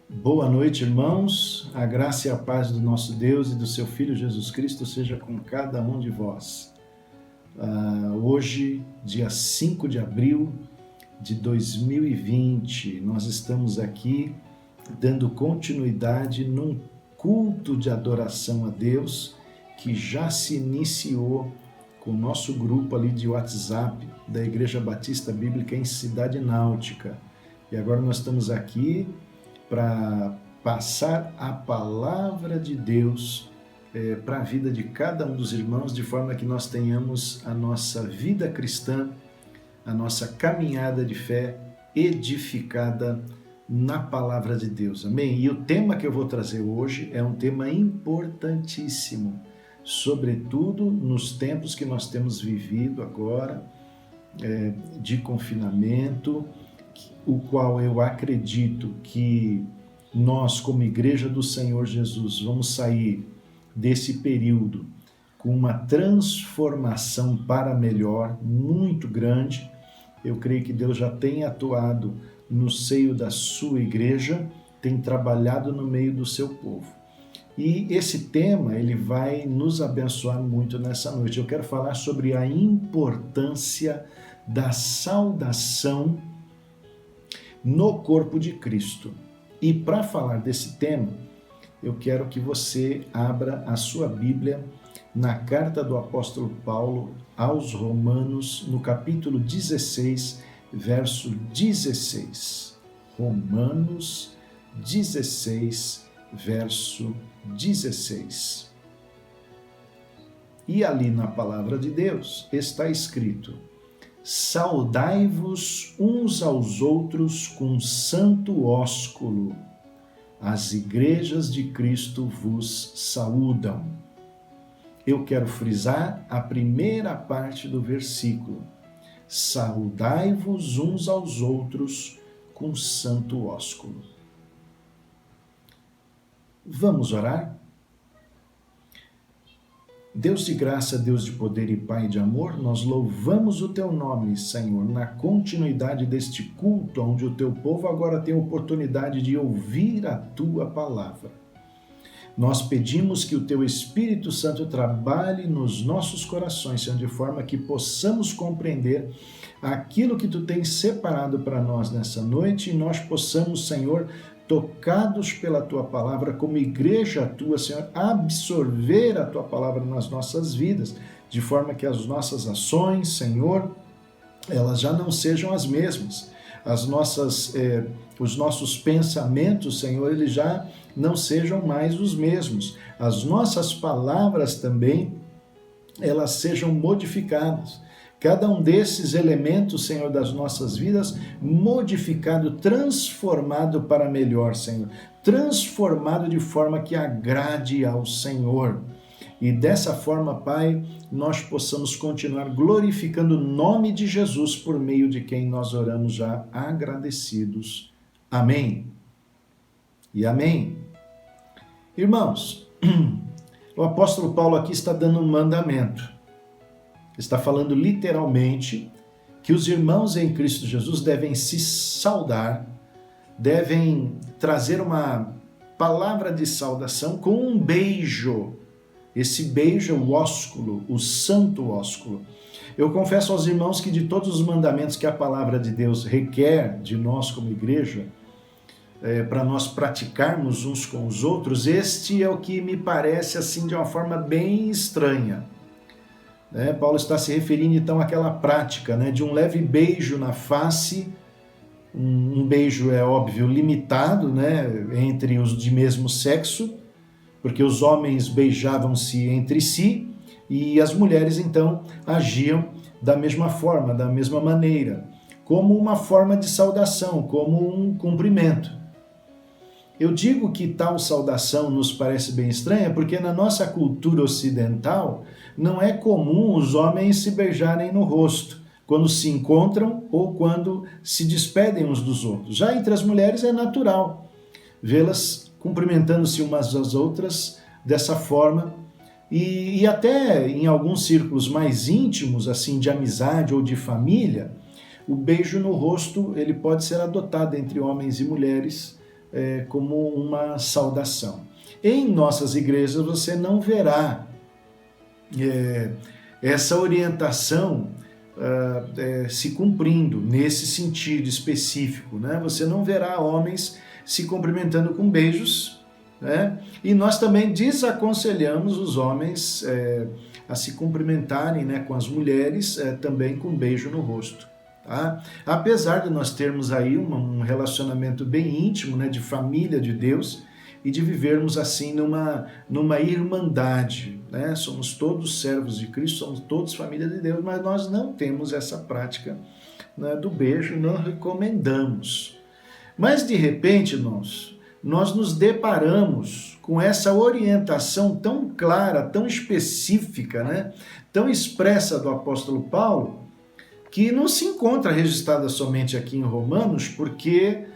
Boa noite, irmãos. A graça e a paz do nosso Deus e do seu Filho Jesus Cristo seja com cada um de vós. Hoje, dia 5 de abril de 2020, nós estamos aqui dando continuidade num culto de adoração a Deus que já se iniciou com o nosso grupo ali de WhatsApp da Igreja Batista Bíblica em Cidade Náutica. E agora nós estamos aqui para passar a palavra de Deus para a vida de cada um dos irmãos, de forma que nós tenhamos a nossa vida cristã, a nossa caminhada de fé edificada na palavra de Deus. Amém? E o tema que eu vou trazer hoje é um tema importantíssimo, sobretudo nos tempos que nós temos vivido agora, de confinamento, o qual eu acredito que nós, como Igreja do Senhor Jesus, vamos sair desse período com uma transformação para melhor muito grande. Eu creio que Deus já tem atuado no seio da sua igreja, tem trabalhado no meio do seu povo. E esse tema, ele vai nos abençoar muito nessa noite. Eu quero falar sobre a importância da saudação no corpo de Cristo. E para falar desse tema, eu quero que você abra a sua Bíblia na carta do apóstolo Paulo aos Romanos, no capítulo 16, verso 16. Romanos 16, verso 16. E ali na palavra de Deus está escrito: saudai-vos uns aos outros com santo ósculo. As igrejas de Cristo vos saúdam. Eu quero frisar a primeira parte do versículo. Saudai-vos uns aos outros com santo ósculo. Vamos orar? Deus de graça, Deus de poder e Pai de amor, nós louvamos o Teu nome, Senhor, na continuidade deste culto, onde o Teu povo agora tem a oportunidade de ouvir a Tua palavra. Nós pedimos que o Teu Espírito Santo trabalhe nos nossos corações, Senhor, de forma que possamos compreender aquilo que Tu tens separado para nós nessa noite e nós possamos, Senhor, tocados pela Tua palavra, como igreja Tua, Senhor, absorver a Tua palavra nas nossas vidas, de forma que as nossas ações, Senhor, elas já não sejam as mesmas. Os nossos pensamentos, Senhor, eles já não sejam mais os mesmos. As nossas palavras também, elas sejam modificadas. Cada um desses elementos, Senhor, das nossas vidas, modificado, transformado para melhor, Senhor. Transformado de forma que agrade ao Senhor. E dessa forma, Pai, nós possamos continuar glorificando o nome de Jesus por meio de quem nós oramos já agradecidos. Amém. E amém. Irmãos, o apóstolo Paulo aqui está dando um mandamento. Está falando literalmente que os irmãos em Cristo Jesus devem se saudar, devem trazer uma palavra de saudação com um beijo. Esse beijo é o ósculo, o santo ósculo. Eu confesso aos irmãos que de todos os mandamentos que a palavra de Deus requer de nós como igreja, para nós praticarmos uns com os outros, este é o que me parece assim de uma forma bem estranha. Paulo está se referindo então àquela prática, de um leve beijo na face, um beijo, é óbvio, limitado, entre os de mesmo sexo, porque os homens beijavam-se entre si e as mulheres então agiam da mesma forma, da mesma maneira, como uma forma de saudação, como um cumprimento. Eu digo que tal saudação nos parece bem estranha porque na nossa cultura ocidental não é comum os homens se beijarem no rosto quando se encontram ou quando se despedem uns dos outros. Já entre as mulheres é natural vê-las cumprimentando-se umas às outras dessa forma e até em alguns círculos mais íntimos, assim, de amizade ou de família, o beijo no rosto ele pode ser adotado entre homens e mulheres como uma saudação. Em nossas igrejas você não verá essa orientação se cumprindo nesse sentido específico, né? Você não verá homens se cumprimentando com beijos, né? E nós também desaconselhamos os homens a se cumprimentarem, né, com as mulheres também com beijo no rosto. Tá? Apesar de nós termos aí um relacionamento bem íntimo, né, de família de Deus, e de vivermos assim numa irmandade, né? Somos todos servos de Cristo, somos todos família de Deus, mas nós não temos essa prática, né, do beijo, não recomendamos. Mas de repente nós nos deparamos com essa orientação tão clara, tão específica, né, tão expressa do apóstolo Paulo, que não se encontra registrada somente aqui em Romanos, porque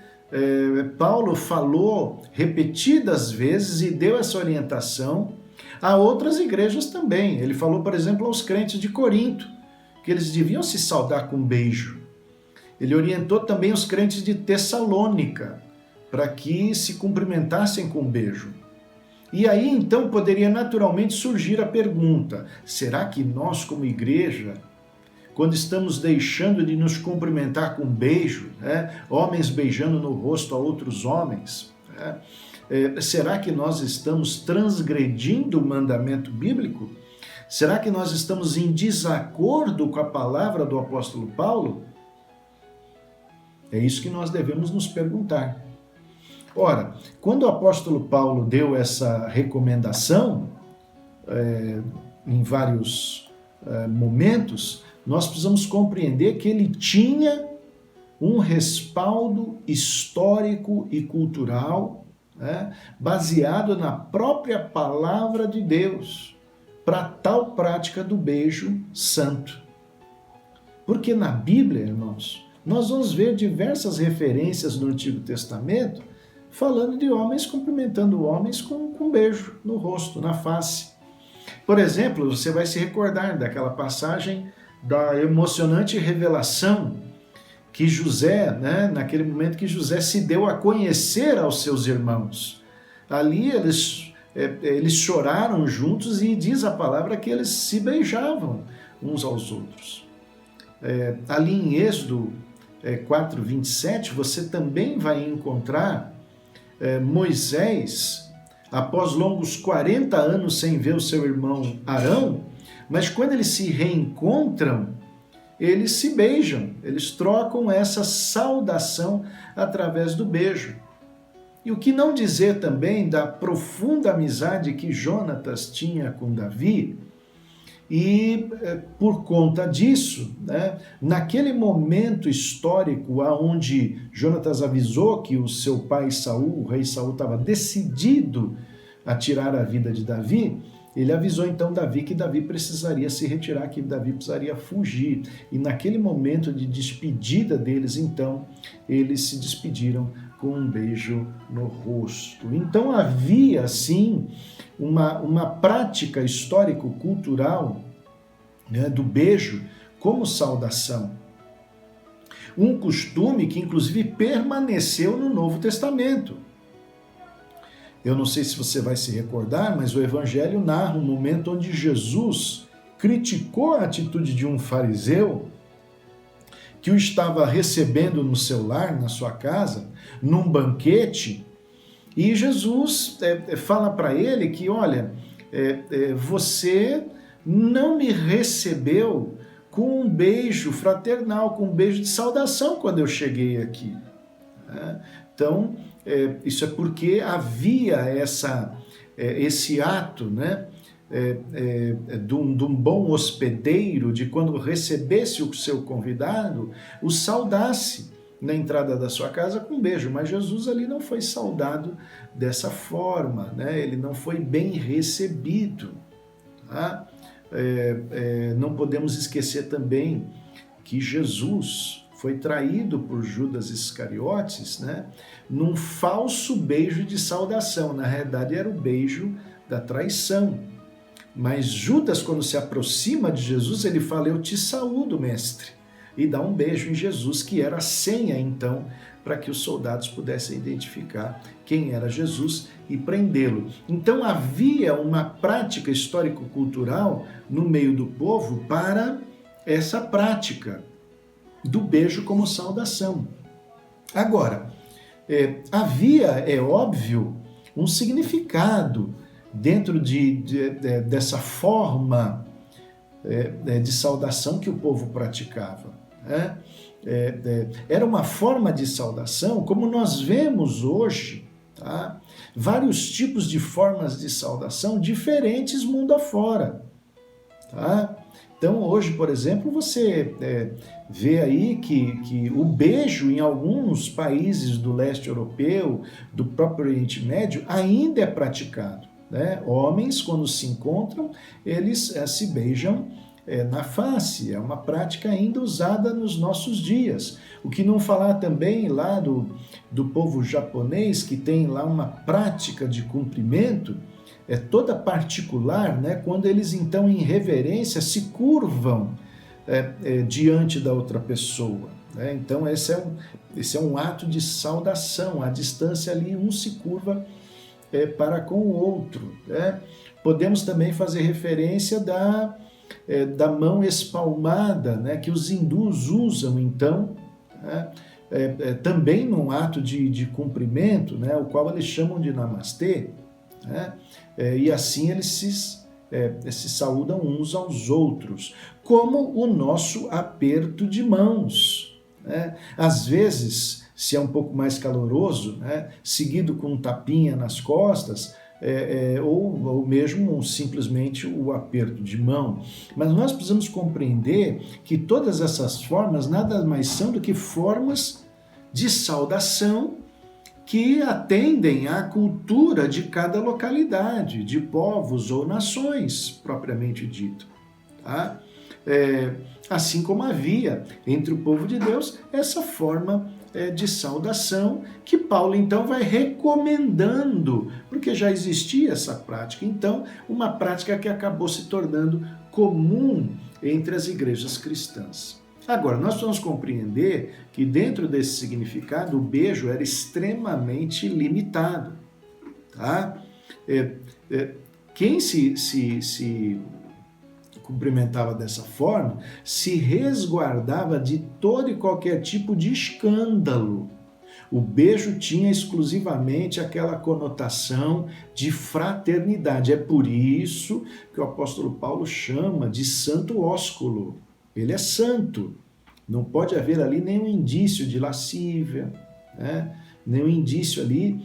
Paulo falou repetidas vezes e deu essa orientação a outras igrejas também. Ele falou, por exemplo, aos crentes de Corinto, que eles deviam se saudar com um beijo. Ele orientou também os crentes de Tessalônica, para que se cumprimentassem com um beijo. E aí, então, poderia naturalmente surgir a pergunta, será que nós, como igreja, quando estamos deixando de nos cumprimentar com um beijo, né? Homens beijando no rosto a outros homens, né? Será que nós estamos transgredindo o mandamento bíblico? Será que nós estamos em desacordo com a palavra do apóstolo Paulo? É isso que nós devemos nos perguntar. Ora, quando o apóstolo Paulo deu essa recomendação, em vários momentos, nós precisamos compreender que ele tinha um respaldo histórico e cultural, né, baseado na própria palavra de Deus, para tal prática do beijo santo. Porque na Bíblia, irmãos, nós vamos ver diversas referências no Antigo Testamento falando de homens cumprimentando homens com beijo no rosto, na face. Por exemplo, você vai se recordar daquela passagem da emocionante revelação que José, né, naquele momento que José se deu a conhecer aos seus irmãos. Ali eles choraram juntos e diz a palavra que eles se beijavam uns aos outros. Ali em Êxodo 4:27, você também vai encontrar Moisés, após longos 40 anos sem ver o seu irmão Arão, mas quando eles se reencontram, eles se beijam, eles trocam essa saudação através do beijo. E o que não dizer também da profunda amizade que Jonatas tinha com Davi, e por conta disso, né, naquele momento histórico onde Jonatas avisou que o seu pai Saul, o rei Saul, estava decidido a tirar a vida de Davi, ele avisou então Davi que Davi precisaria se retirar, que Davi precisaria fugir. E naquele momento de despedida deles, então, eles se despediram com um beijo no rosto. Então havia, assim, uma prática histórico-cultural, né, do beijo como saudação. Um costume que, inclusive, permaneceu no Novo Testamento. Eu não sei se você vai se recordar, mas o Evangelho narra um momento onde Jesus criticou a atitude de um fariseu que o estava recebendo no seu lar, na sua casa, num banquete, e Jesus fala para ele que, olha, você não me recebeu com um beijo fraternal, com um beijo de saudação quando eu cheguei aqui. Então, isso é porque havia esse ato, né, de um bom hospedeiro, de quando recebesse o seu convidado, o saudasse na entrada da sua casa com um beijo. Mas Jesus ali não foi saudado dessa forma, né? Ele não foi bem recebido. Tá? Não podemos esquecer também que Jesus foi traído por Judas Iscariotes, né, num falso beijo de saudação. Na realidade, era o beijo da traição. Mas Judas, quando se aproxima de Jesus, ele fala, eu te saúdo, mestre. e dá um beijo em Jesus, que era a senha então para que os soldados pudessem identificar quem era Jesus e prendê-lo. Então havia uma prática histórico-cultural no meio do povo para essa prática do beijo como saudação. Agora, havia, é óbvio, um significado dentro dessa forma de saudação que o povo praticava. Né? Era uma forma de saudação, como nós vemos hoje, tá? Vários tipos de formas de saudação diferentes mundo afora. Tá? Então, hoje, por exemplo, você vê aí que o beijo em alguns países do leste europeu, do próprio Oriente Médio, ainda é praticado. Né? Homens, quando se encontram, eles se beijam na face, é uma prática ainda usada nos nossos dias. O que não falar também lá do povo japonês, que tem lá uma prática de cumprimento, toda particular, né? Quando eles então em reverência se curvam diante da outra pessoa. Né? Então esse é um ato de saudação, à distância ali um se curva para com o outro. Né? Podemos também fazer referência da mão espalmada, né? Que os hindus usam então, né? Também num ato de cumprimento, né? O qual eles chamam de namastê. Né? E assim eles se saúdam uns aos outros, como o nosso aperto de mãos. Né? Às vezes, se é um pouco mais caloroso, né? Seguido com um tapinha nas costas, ou mesmo simplesmente o aperto de mão. Mas nós precisamos compreender que todas essas formas nada mais são do que formas de saudação que atendem à cultura de cada localidade, de povos ou nações, propriamente dito. Tá? Assim como havia entre o povo de Deus essa forma de saudação que Paulo então vai recomendando, porque já existia essa prática. Então, uma prática que acabou se tornando comum entre as igrejas cristãs. Agora, nós precisamos compreender que dentro desse significado o beijo era extremamente limitado. Tá? Quem se cumprimentava dessa forma se resguardava de todo e qualquer tipo de escândalo. O beijo tinha exclusivamente aquela conotação de fraternidade. É por isso que o apóstolo Paulo chama de santo ósculo. Ele é santo. Não pode haver ali nenhum indício de lascívia, né? Nenhum indício ali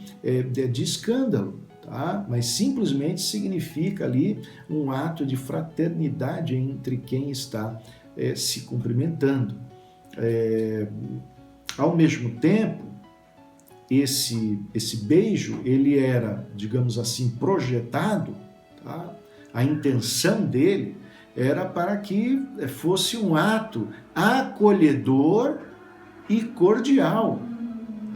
de escândalo, tá? Mas simplesmente significa ali um ato de fraternidade entre quem está se cumprimentando. Ao mesmo tempo, esse beijo, ele era, digamos assim, projetado, tá? A intenção dele era para que fosse um ato acolhedor e cordial.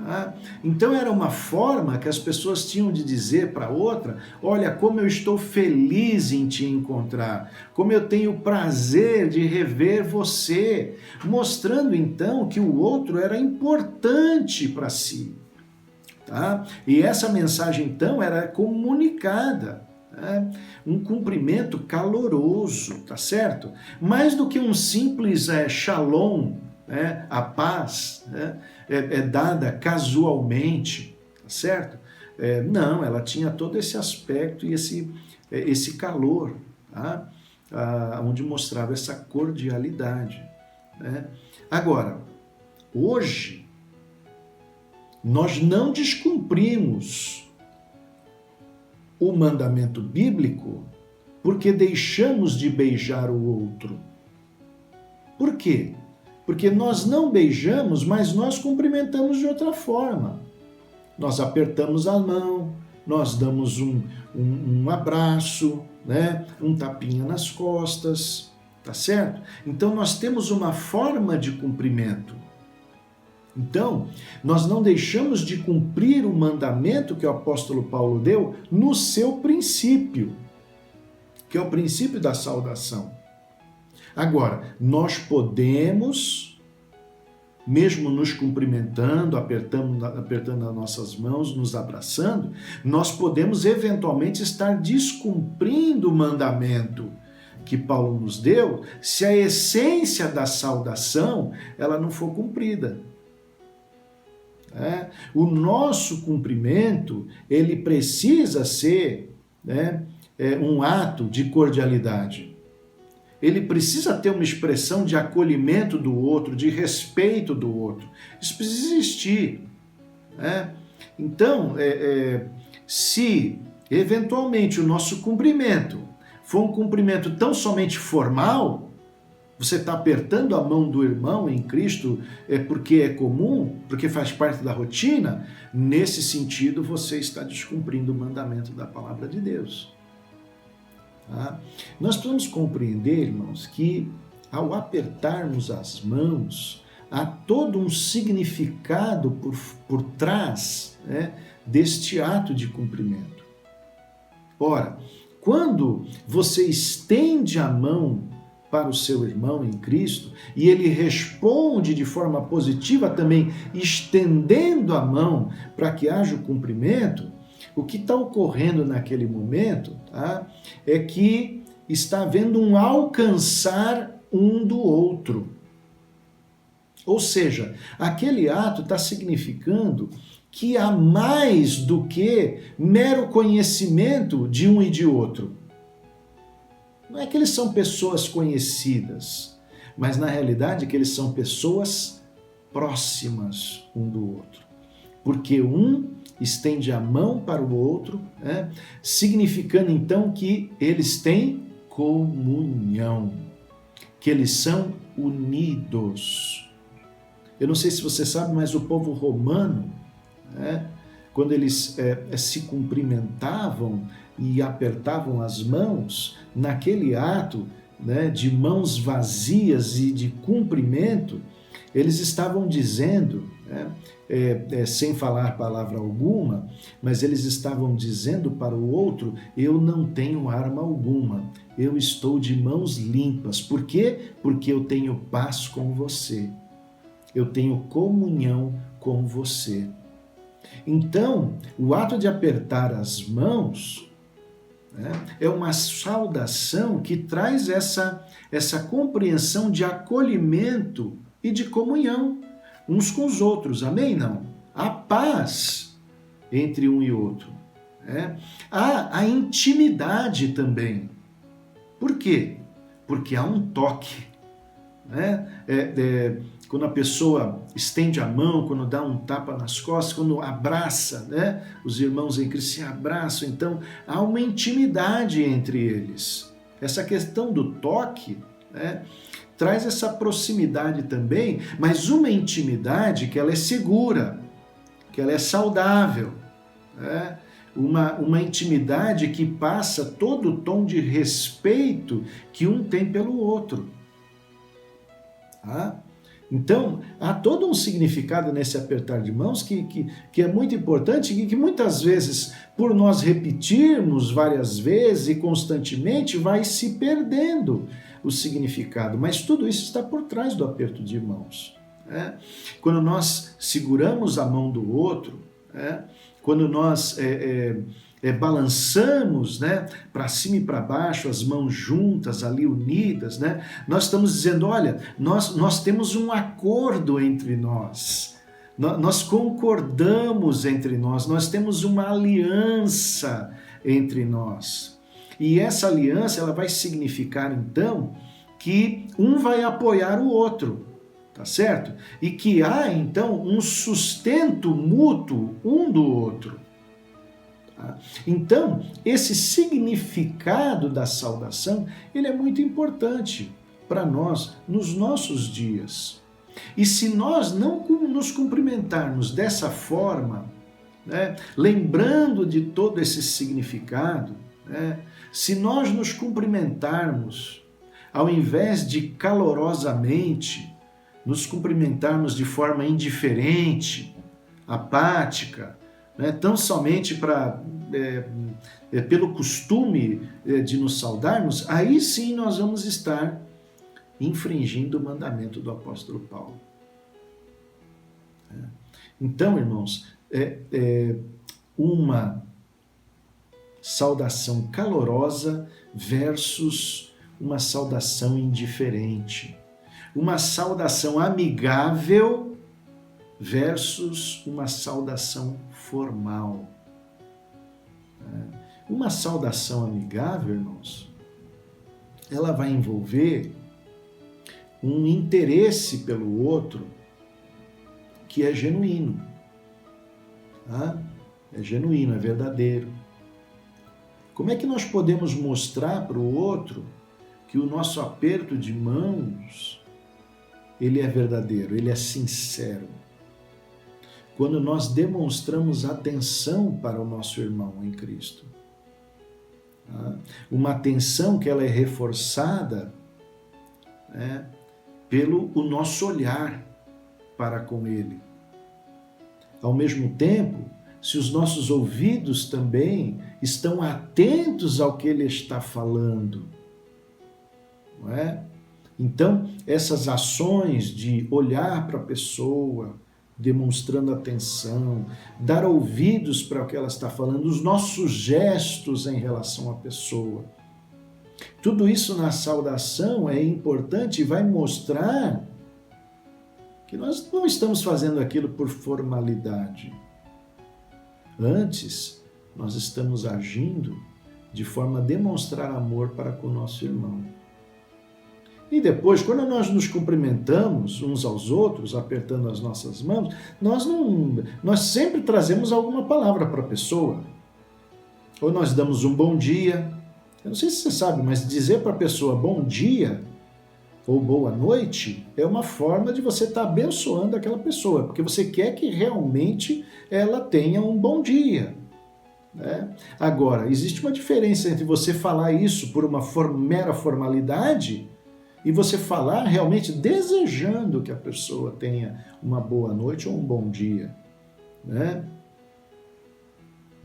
Tá? Então era uma forma que as pessoas tinham de dizer para outra: olha, como eu estou feliz em te encontrar, como eu tenho prazer de rever você, mostrando então que o outro era importante para si. Tá? E essa mensagem então era comunicada. Um cumprimento caloroso, tá certo? Mais do que um simples shalom, a paz, dada casualmente, tá certo? Não, ela tinha todo esse aspecto e esse calor, tá? Onde mostrava essa cordialidade. Né? Agora, hoje, nós não descumprimos o mandamento bíblico porque deixamos de beijar o outro. Por quê? Porque nós não beijamos, mas nós cumprimentamos de outra forma. Nós apertamos a mão, nós damos um abraço, né? Um tapinha nas costas, tá certo? Então nós temos uma forma de cumprimento. Então, nós não deixamos de cumprir o mandamento que o apóstolo Paulo deu no seu princípio, que é o princípio da saudação. Agora, nós podemos mesmo nos cumprimentando, apertando as nossas mãos, nos abraçando, nós podemos eventualmente estar descumprindo o mandamento que Paulo nos deu, se a essência da saudação ela não for cumprida. O nosso cumprimento, ele precisa ser um ato de cordialidade. Ele precisa ter uma expressão de acolhimento do outro, de respeito do outro. Isso precisa existir. Então, se eventualmente o nosso cumprimento for um cumprimento tão somente formal, você está apertando a mão do irmão em Cristo porque é comum, porque faz parte da rotina, nesse sentido você está descumprindo o mandamento da palavra de Deus. Tá? Nós precisamos compreender, irmãos, que ao apertarmos as mãos, há todo um significado por trás deste ato de cumprimento. Ora, quando você estende a mão para o seu irmão em Cristo e ele responde de forma positiva também, estendendo a mão para que haja o cumprimento, o que está ocorrendo naquele momento é que está havendo um alcançar um do outro. Ou seja, aquele ato está significando que há mais do que mero conhecimento de um e de outro. Não é que eles são pessoas conhecidas, mas na realidade é que eles são pessoas próximas um do outro. Porque um estende a mão para o outro, significando então que eles têm comunhão, que eles são unidos. Eu não sei se você sabe, mas o povo romano, quando eles se cumprimentavam e apertavam as mãos, naquele ato de mãos vazias e de cumprimento, eles estavam dizendo, sem falar palavra alguma, mas eles estavam dizendo para o outro: eu não tenho arma alguma, eu estou de mãos limpas. Por quê? Porque eu tenho paz com você, eu tenho comunhão com você. Então, o ato de apertar as mãos é uma saudação que traz essa compreensão de acolhimento e de comunhão uns com os outros, amém? Não? Há paz entre um e outro. Há a intimidade também. Por quê? Porque há um toque. Quando a pessoa estende a mão, quando dá um tapa nas costas, quando abraça, os irmãos em Cristo se abraçam, então há uma intimidade entre eles. Essa questão do toque traz essa proximidade também, mas uma intimidade que ela é segura, que ela é saudável, uma intimidade que passa todo o tom de respeito que um tem pelo outro. Então, há todo um significado nesse apertar de mãos que é muito importante e que muitas vezes, por nós repetirmos várias vezes e constantemente, vai se perdendo o significado. Mas tudo isso está por trás do aperto de mãos. Quando nós seguramos a mão do outro, quando nós balançamos para cima e para baixo, as mãos juntas, ali unidas, nós estamos dizendo: olha, nós temos um acordo entre nós, nós concordamos entre nós temos uma aliança entre nós. E essa aliança ela vai significar então que um vai apoiar o outro, tá certo? E que há então um sustento mútuo um do outro. Então, esse significado da saudação, ele é muito importante para nós nos nossos dias. E se nós não nos cumprimentarmos dessa forma, lembrando de todo esse significado, se nós nos cumprimentarmos, ao invés de calorosamente, nos cumprimentarmos de forma indiferente, apática, tão somente pelo costume de nos saudarmos, aí sim nós vamos estar infringindo o mandamento do apóstolo Paulo. Então, irmãos, uma saudação calorosa versus uma saudação indiferente. Uma saudação amigável versus uma saudação formal. Uma saudação amigável, irmãos, ela vai envolver um interesse pelo outro que é genuíno. Tá? É genuíno, é verdadeiro. Como é que nós podemos mostrar para o outro que o nosso aperto de mãos, ele é verdadeiro, ele é sincero? Quando nós demonstramos atenção para o nosso irmão em Cristo. Tá? Uma atenção que ela é reforçada, né, pelo o nosso olhar para com ele. Ao mesmo tempo, se os nossos ouvidos também estão atentos ao que ele está falando, não é? Então, essas ações de olhar para a pessoa, demonstrando atenção, dar ouvidos para o que ela está falando, os nossos gestos em relação à pessoa. Tudo isso na saudação é importante e vai mostrar que nós não estamos fazendo aquilo por formalidade. Antes, nós estamos agindo de forma a demonstrar amor para com o nosso irmão. E depois, quando nós nos cumprimentamos uns aos outros, apertando as nossas mãos, nós sempre trazemos alguma palavra para a pessoa. Ou nós damos um bom dia. Eu não sei se você sabe, mas dizer para a pessoa bom dia ou boa noite é uma forma de você estar abençoando aquela pessoa, porque você quer que realmente ela tenha um bom dia. Né? Agora, existe uma diferença entre você falar isso por uma mera formalidade e você falar realmente desejando que a pessoa tenha uma boa noite ou um bom dia. Né?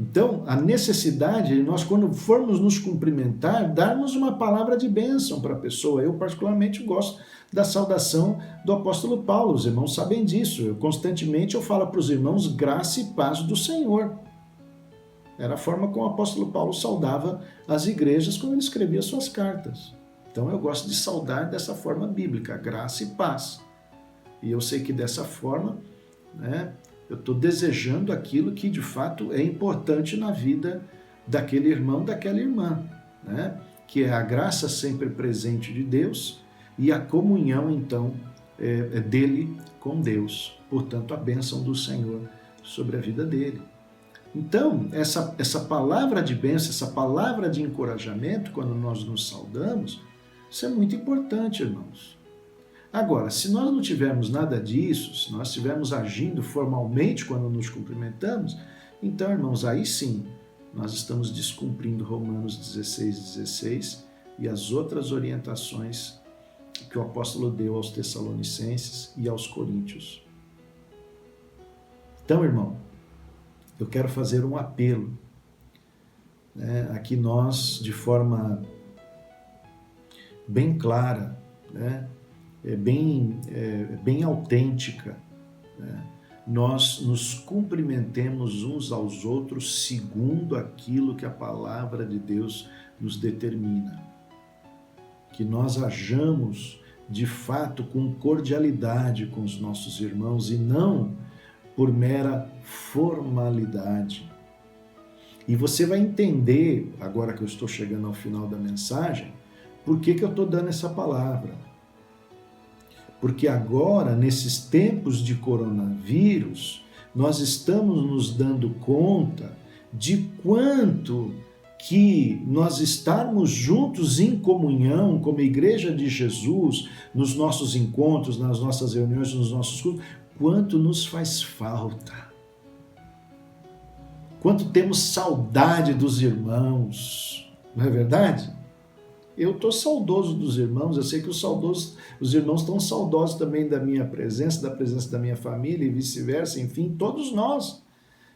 Então, a necessidade de nós, quando formos nos cumprimentar, darmos uma palavra de bênção para a pessoa. Eu, particularmente, gosto da saudação do apóstolo Paulo. Os irmãos sabem disso. Constantemente eu falo para os irmãos graça e paz do Senhor. Era a forma como o apóstolo Paulo saudava as igrejas quando ele escrevia suas cartas. Então, eu gosto de saudar dessa forma bíblica, graça e paz. E eu sei que dessa forma, né, eu estou desejando aquilo que de fato é importante na vida daquele irmão, daquela irmã, né? Que é a graça sempre presente de Deus e a comunhão, então, dele com Deus. Portanto, a bênção do Senhor sobre a vida dele. Então, essa palavra de bênção, essa palavra de encorajamento, quando nós nos saudamos, isso é muito importante, irmãos. Agora, se nós não tivermos nada disso, se nós estivermos agindo formalmente quando nos cumprimentamos, então, irmãos, aí sim, nós estamos descumprindo Romanos 16:16 e as outras orientações que o apóstolo deu aos Tessalonicenses e aos Coríntios. Então, irmão, eu quero fazer um apelo, né, a que nós, de forma bem clara, né, bem autêntica, né, nós nos cumprimentemos uns aos outros segundo aquilo que a palavra de Deus nos determina. Que nós hajamos de fato com cordialidade com os nossos irmãos e não por mera formalidade. E você vai entender, agora que eu estou chegando ao final da mensagem, por que eu estou dando essa palavra. Porque agora, nesses tempos de coronavírus, nós estamos nos dando conta de quanto que nós estarmos juntos em comunhão como Igreja de Jesus, nos nossos encontros, nas nossas reuniões, nos nossos cultos, quanto nos faz falta. Quanto temos saudade dos irmãos, não é verdade? Eu estou saudoso dos irmãos, eu sei que os irmãos estão saudosos também da minha presença, da presença da minha família e vice-versa, enfim, todos nós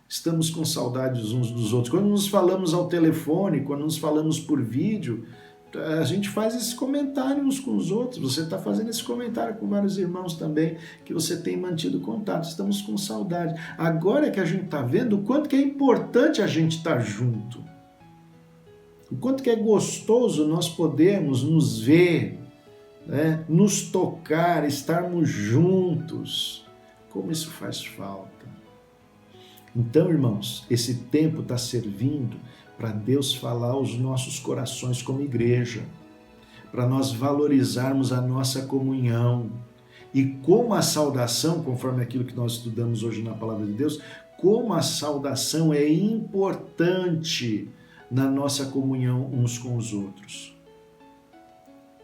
estamos com saudades uns dos outros. Quando nos falamos ao telefone, quando nos falamos por vídeo, A gente faz esse comentário uns com os outros. Você está fazendo esse comentário com vários irmãos também, que você tem mantido contato. Estamos com saudade. Agora é que a gente está vendo o quanto que é importante a gente estar junto. O quanto que é gostoso nós podermos nos ver, né? Nos tocar, estarmos juntos. Como isso faz falta. Então, irmãos, esse tempo está servindo para Deus falar aos nossos corações como igreja, para nós valorizarmos a nossa comunhão. E como a saudação, conforme aquilo que nós estudamos hoje na Palavra de Deus, como a saudação é importante na nossa comunhão uns com os outros.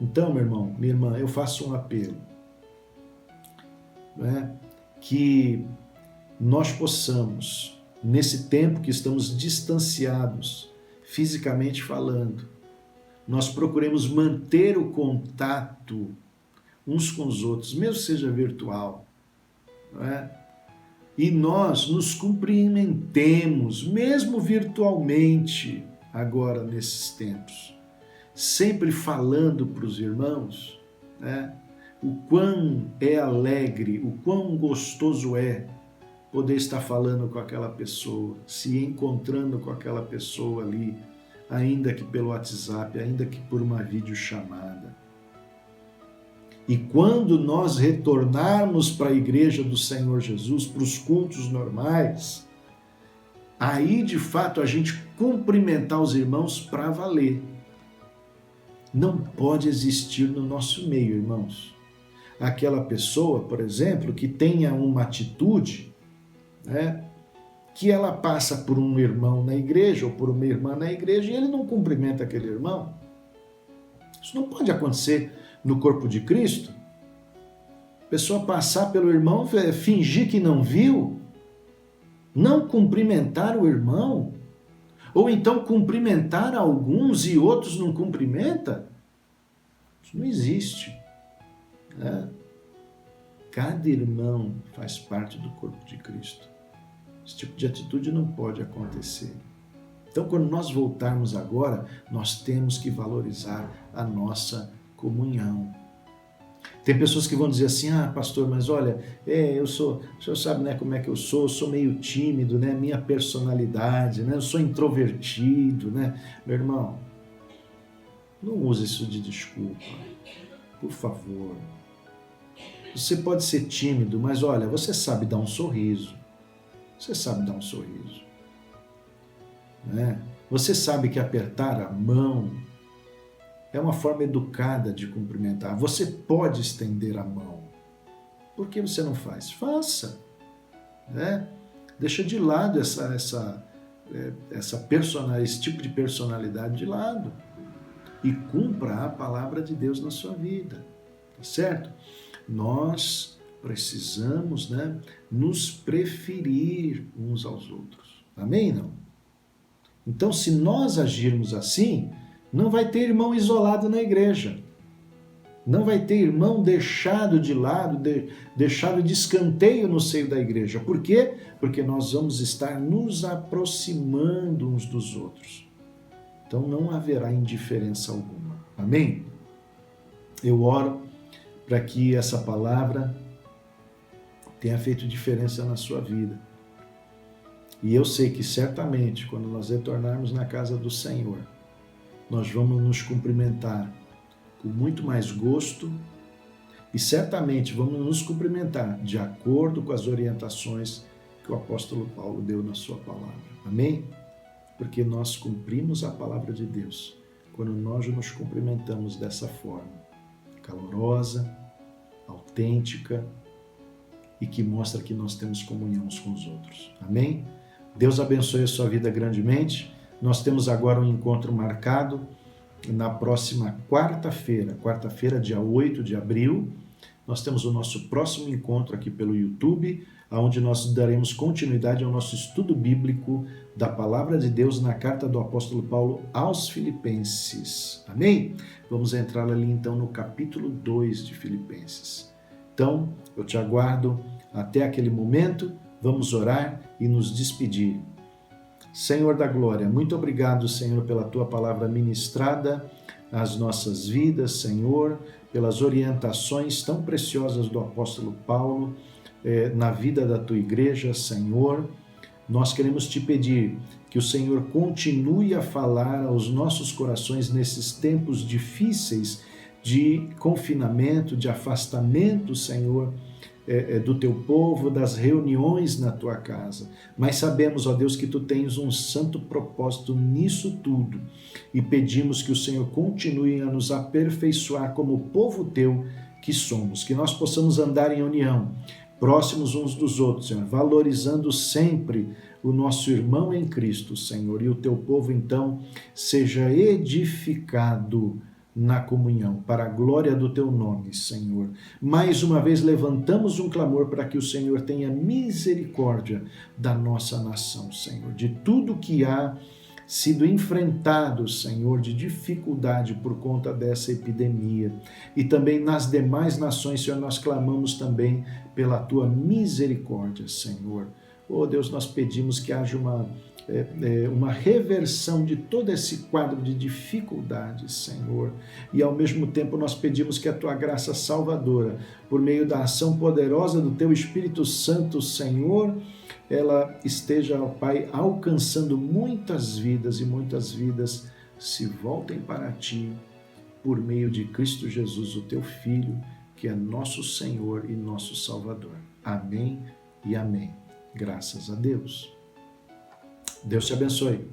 Então, meu irmão, minha irmã, eu faço um apelo, né? Que nós possamos, nesse tempo que estamos distanciados, fisicamente falando, nós procuremos manter o contato uns com os outros, mesmo que seja virtual, não é? E nós nos cumprimentemos, mesmo virtualmente, agora nesses tempos, sempre falando para os irmãos, né? O quão é alegre, o quão gostoso é poder estar falando com aquela pessoa, se encontrando com aquela pessoa ali, ainda que pelo WhatsApp, ainda que por uma videochamada. E quando nós retornarmos para a igreja do Senhor Jesus, para os cultos normais, aí de fato a gente cumprimentar os irmãos para valer. Não pode existir no nosso meio, irmãos, aquela pessoa, por exemplo, que tenha uma atitude, né, que ela passa por um irmão na igreja ou por uma irmã na igreja e ele não cumprimenta aquele irmão. Isso não pode acontecer no corpo de Cristo. A pessoa passar pelo irmão, fingir que não viu, não cumprimentar o irmão, ou então cumprimentar alguns e outros não cumprimenta. Isso não existe, né? Cada irmão faz parte do corpo de Cristo. Esse tipo de atitude não pode acontecer. Então, quando nós voltarmos agora, nós temos que valorizar a nossa comunhão. Tem pessoas que vão dizer assim, pastor, mas olha, o senhor sabe, né, como é que eu sou meio tímido, né, minha personalidade, né, eu sou introvertido, né. Meu irmão, não use isso de desculpa, por favor. Você pode ser tímido, mas olha, você sabe dar um sorriso. Você sabe dar um sorriso, né? Você sabe que apertar a mão é uma forma educada de cumprimentar. Você pode estender a mão. Por que você não faz? Faça, né? Deixa de lado esse tipo de personalidade de lado e cumpra a palavra de Deus na sua vida, tá certo? Nós precisamos, né, nos preferir uns aos outros. Amém? Não? Então, se nós agirmos assim, não vai ter irmão isolado na igreja. Não vai ter irmão deixado de lado, deixado de escanteio no seio da igreja. Por quê? Porque nós vamos estar nos aproximando uns dos outros. Então, não haverá indiferença alguma. Amém? Eu oro para que essa palavra tenha feito diferença na sua vida. E eu sei que certamente, quando nós retornarmos na casa do Senhor, nós vamos nos cumprimentar com muito mais gosto e certamente vamos nos cumprimentar de acordo com as orientações que o apóstolo Paulo deu na sua palavra. Amém? Porque nós cumprimos a palavra de Deus quando nós nos cumprimentamos dessa forma, calorosa, autêntica, e que mostra que nós temos comunhão uns com os outros. Amém? Deus abençoe a sua vida grandemente. Nós temos agora um encontro marcado na próxima quarta-feira, dia 8 de abril. Nós temos o nosso próximo encontro aqui pelo YouTube, onde nós daremos continuidade ao nosso estudo bíblico da Palavra de Deus na carta do apóstolo Paulo aos Filipenses. Amém? Vamos entrar ali então no capítulo 2 de Filipenses. Então, eu te aguardo até aquele momento, vamos orar e nos despedir. Senhor da glória, muito obrigado, Senhor, pela tua palavra ministrada as nossas vidas, Senhor, pelas orientações tão preciosas do apóstolo Paulo na vida da tua igreja, Senhor. Nós queremos te pedir que o Senhor continue a falar aos nossos corações nesses tempos difíceis de confinamento, de afastamento, Senhor, do teu povo, das reuniões na tua casa. Mas sabemos, ó Deus, que tu tens um santo propósito nisso tudo e pedimos que o Senhor continue a nos aperfeiçoar como povo teu que somos, que nós possamos andar em união, próximos uns dos outros, Senhor, valorizando sempre o nosso irmão em Cristo, Senhor, e o teu povo, então, seja edificado na comunhão, para a glória do teu nome, Senhor. Mais uma vez levantamos um clamor para que o Senhor tenha misericórdia da nossa nação, Senhor, de tudo que há sido enfrentado, Senhor, de dificuldade por conta dessa epidemia. E também nas demais nações, Senhor, nós clamamos também pela tua misericórdia, Senhor. Oh Deus, nós pedimos que haja uma reversão de todo esse quadro de dificuldades, Senhor. E ao mesmo tempo nós pedimos que a tua graça salvadora, por meio da ação poderosa do teu Espírito Santo, Senhor, ela esteja, ó Pai, alcançando muitas vidas e muitas vidas se voltem para ti por meio de Cristo Jesus, o teu Filho, que é nosso Senhor e nosso Salvador. Amém e amém. Graças a Deus. Deus te abençoe.